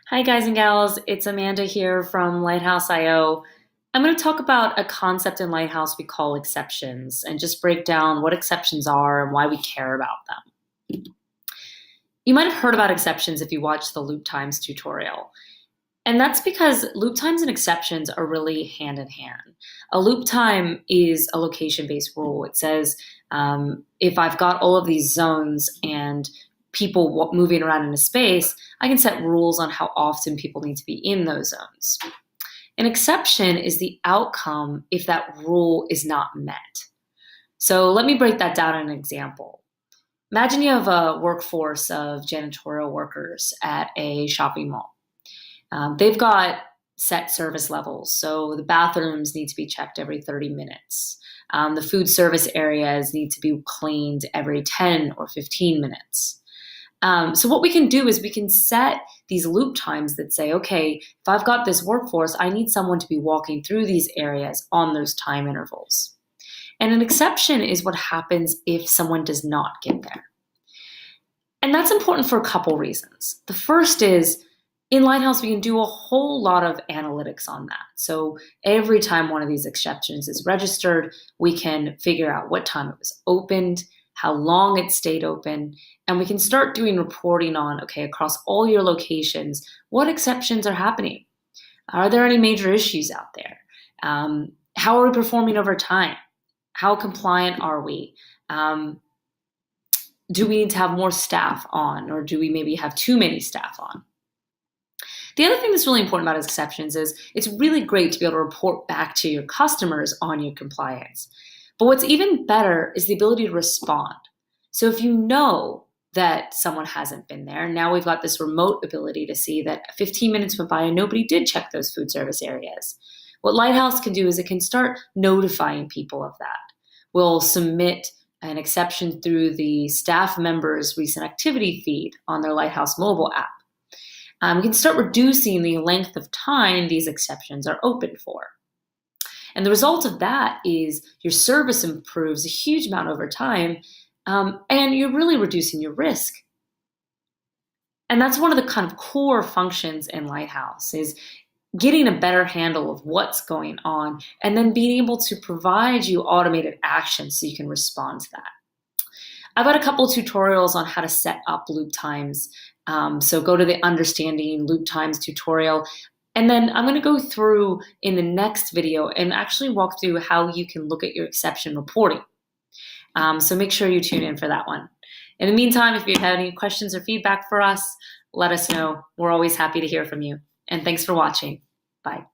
Hi, guys and gals. It's Amanda here from Lighthouse.io. I'm going to talk about a concept in Lighthouse we call exceptions and just break down what exceptions are and why we care about them. You might have heard about exceptions if you watched the loop times tutorial. And that's because loop times and exceptions are really hand in hand. A loop time is a location-based rule. It says if I've got all of these zones and people moving around in a space, I can set rules on how often people need to be in those zones. An exception is the outcome if that rule is not met. So let me break that down in an example. Imagine you have a workforce of janitorial workers at a shopping mall. They've got set service levels, so the bathrooms need to be checked every 30 minutes. The food service areas need to be cleaned every 10 or 15 minutes. So what we can do is we can set these loop times that say, okay, if I've got this workforce, I need someone to be walking through these areas on those time intervals. And an exception is what happens if someone does not get there. And that's important for a couple reasons. The first is, in Lighthouse, we can do a whole lot of analytics on that. So every time one of these exceptions is registered, we can figure out what time it was opened, how long it stayed open, and we can start doing reporting on, okay, across all your locations, what exceptions are happening? Are there any major issues out there? How are we performing over time? How compliant are we? Do we need to have more staff on, or do we maybe have too many staff on? The other thing that's really important about exceptions is it's really great to be able to report back to your customers on your compliance. But what's even better is the ability to respond. So if you know that someone hasn't been there, now we've got this remote ability to see that 15 minutes went by and nobody did check those food service areas. What Lighthouse can do is it can start notifying people of that. We'll submit an exception through the staff members' recent activity feed on their Lighthouse mobile app. We can start reducing the length of time these exceptions are open for. And the result of that is your service improves a huge amount over time, and you're really reducing your risk. And that's one of the kind of core functions in Lighthouse, is getting a better handle of what's going on and then being able to provide you automated actions so you can respond to that. I've got a couple of tutorials on how to set up loop times. So go to the Understanding Loop Times tutorial. And then I'm going to go through in the next video and actually walk through how you can look at your exception reporting. So make sure you tune in for that one. In the meantime, if you have any questions or feedback for us, let us know. We're always happy to hear from you. And thanks for watching. Bye.